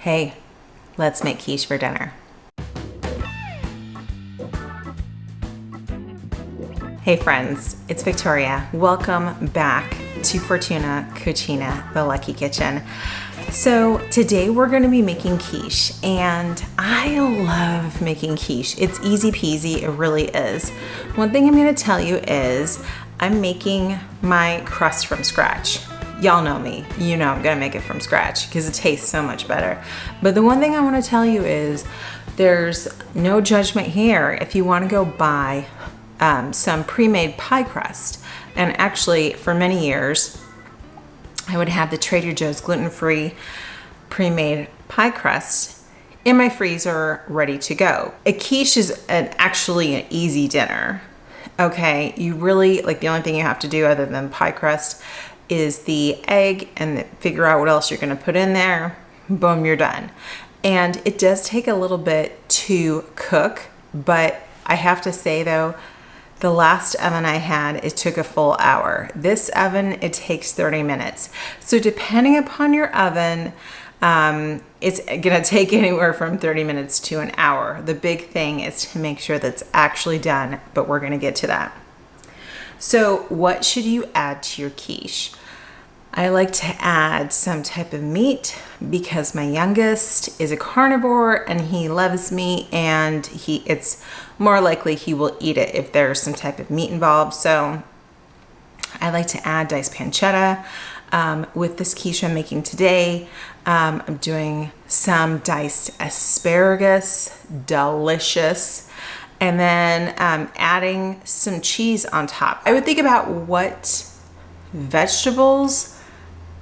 Hey, let's make quiche for dinner. Hey friends, it's Victoria. Welcome back to Fortuna Cucina, the Lucky Kitchen. So today we're going to be making quiche, and I love making quiche. It's easy peasy, it really is. One thing I'm going to tell you is I'm making my crust from scratch. Y'all know me, you know I'm gonna make it from scratch because it tastes so much better. But the one thing I wanna tell you is there's no judgment here if you wanna go buy some pre-made pie crust. And actually for many years, I would have the Trader Joe's gluten-free pre-made pie crust in my freezer ready to go. A quiche is actually an easy dinner. Okay, you really, like the only thing you have to do other than pie crust is the egg and figure out what else you're gonna put in there. Boom, you're done. And it does take a little bit to cook, but I have to say though, the last oven I had, it took a full hour. This oven, it takes 30 minutes. So depending upon your oven, it's gonna take anywhere from 30 minutes to an hour. The big thing is to make sure that's actually done, but we're gonna get to that. So what should you add to your quiche? I like to add some type of meat because my youngest is a carnivore and he loves meat, and it's more likely he will eat it if there's some type of meat involved. So I like to add diced pancetta. With this quiche I'm making today, I'm doing some diced asparagus, delicious. And then adding some cheese on top. I would think about what vegetables,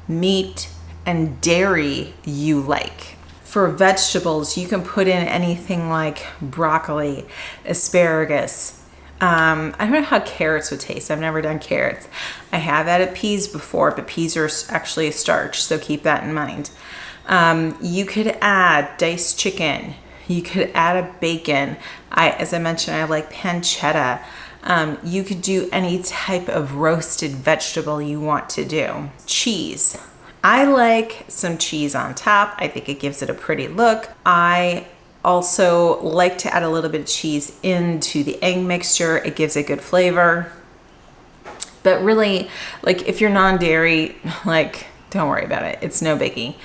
meat, and dairy you like. For vegetables, you can put in anything like broccoli, asparagus. I don't know how carrots would taste. I've never done carrots. I have added peas before, but peas are actually a starch, so keep that in mind. You could add diced chicken. You could add a bacon. As I mentioned, I like pancetta. You could do any type of roasted vegetable you want to do. Cheese. I like some cheese on top. I think it gives it a pretty look. I also like to add a little bit of cheese into the egg mixture. It gives a good flavor. But really, like if you're non-dairy, like don't worry about it. It's no biggie.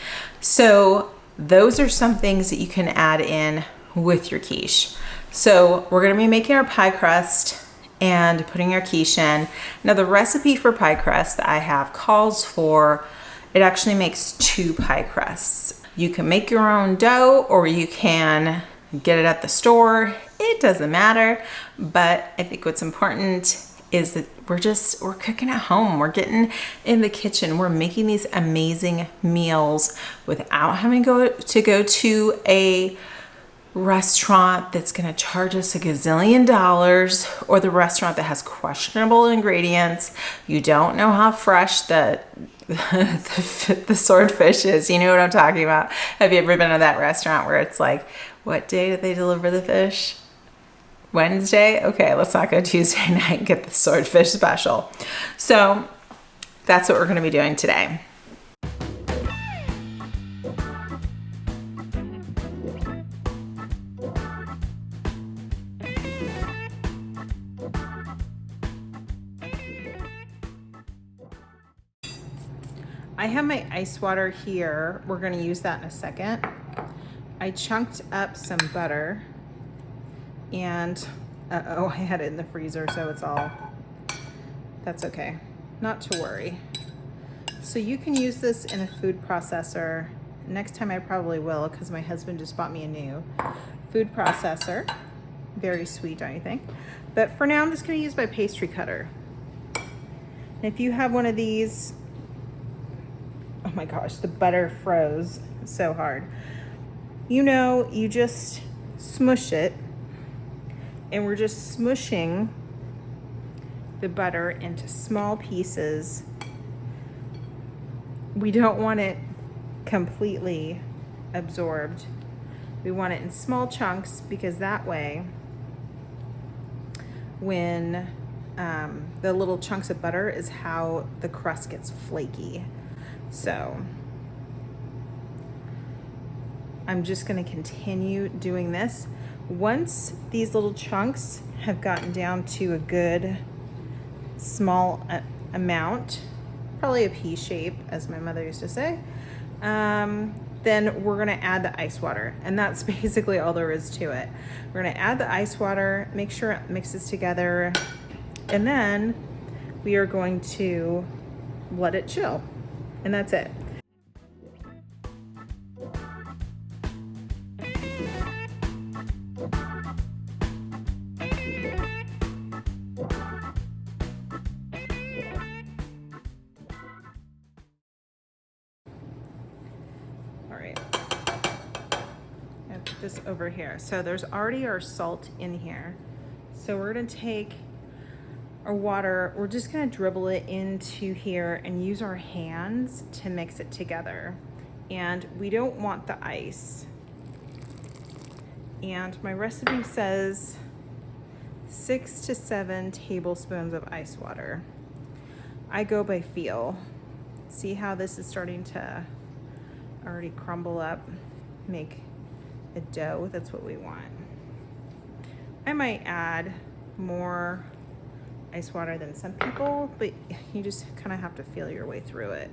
So those are some things that you can add in with your quiche. So we're gonna be making our pie crust and putting our quiche in. Now the recipe for pie crust that I have calls for, it actually makes 2 pie crusts. You can make your own dough or you can get it at the store. It doesn't matter, but I think what's important is that we're cooking at home. We're getting in the kitchen. We're making these amazing meals without having to go to a restaurant that's gonna charge us a gazillion dollars, or the restaurant that has questionable ingredients. You don't know how fresh the swordfish is. You know what I'm talking about. Have you ever been to that restaurant where it's like, what day did they deliver the fish? Wednesday? Okay, let's not go Tuesday night and get the swordfish special. So that's what we're gonna be doing today. I have my ice water here. We're gonna use that in a second. I chunked up some butter, and I had it in the freezer, so that's okay, not to worry. So you can use this in a food processor. Next time I probably will, because my husband just bought me a new food processor. Very sweet, don't you think? But for now, I'm just gonna use my pastry cutter. And if you have one of these, oh my gosh, the butter froze so hard. You know, you just smush it, and we're just smushing the butter into small pieces. We don't want it completely absorbed. We want it in small chunks because that way, when the little chunks of butter is how the crust gets flaky. So I'm just gonna continue doing this. Once these little chunks have gotten down to a good small amount, probably a pea shape, as my mother used to say, then we're gonna add the ice water. And that's basically all there is to it. We're gonna add the ice water, make sure it mixes together, and then we are going to let it chill. And that's it. All right, I put this over here. So there's already our salt in here. So we're gonna take our water, we're just gonna dribble it into here and use our hands to mix it together. And we don't want the ice. And my recipe says 6 to 7 tablespoons of ice water. I go by feel. See how this is starting to already crumble up, make a dough? That's what we want. I might add more ice water than some people, but you just kind of have to feel your way through it.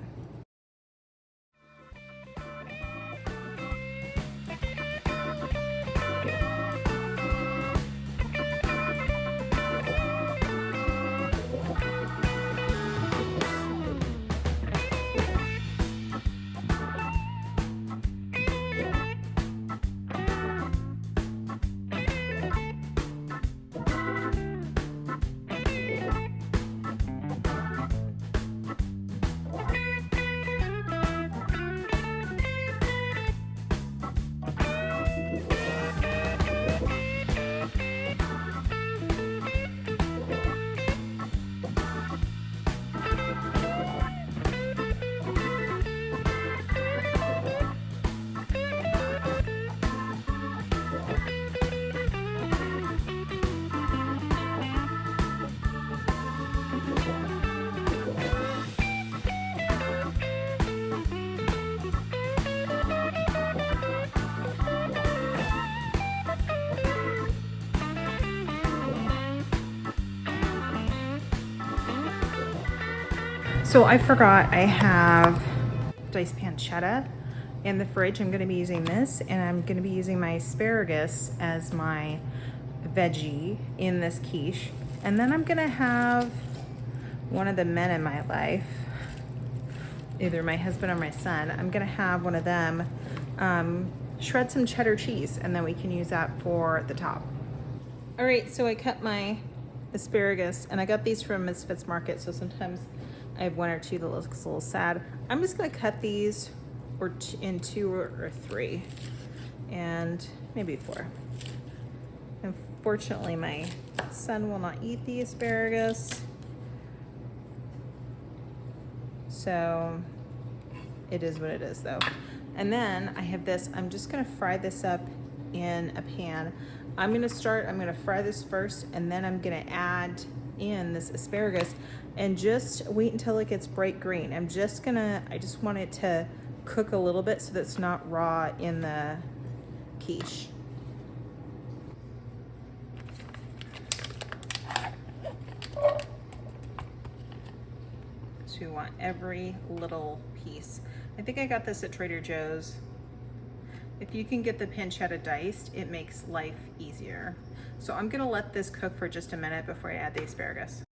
So I forgot I have diced pancetta in the fridge. I'm gonna be using this, and I'm gonna be using my asparagus as my veggie in this quiche. And then I'm gonna have one of the men in my life, either my husband or my son, I'm gonna have one of them shred some cheddar cheese, and then we can use that for the top. All right, so I cut my asparagus, and I got these from Misfits Market, so sometimes I have one or two that looks a little sad. I'm just gonna cut these in 2 or 3, and maybe 4. Unfortunately, my son will not eat the asparagus, so it is what it is though. And then I have this, I'm just gonna fry this up in a pan. I'm gonna fry this first, and then I'm gonna add in this asparagus and just wait until it gets bright green. I just want it to cook a little bit so that it's not raw in the quiche. So you want every little piece. I think I got this at Trader Joe's. If you can get the pancetta diced, it makes life easier. So I'm gonna let this cook for just a minute before I add the asparagus.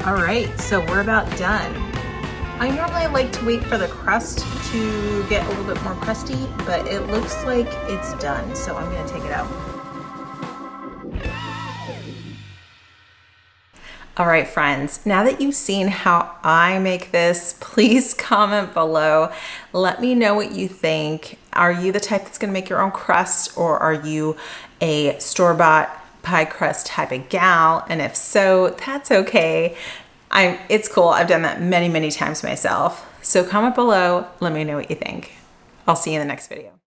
All right, so we're about done. I normally like to wait for the crust to get a little bit more crusty, but it looks like it's done, so I'm gonna take it out. All right, friends, now that you've seen how I make this, please comment below. Let me know what you think. Are you the type that's gonna make your own crust, or are you a store-bought pie crust type of gal? And if so, that's okay. It's cool. I've done that many, many times myself. So comment below, let me know what you think. I'll see you in the next video.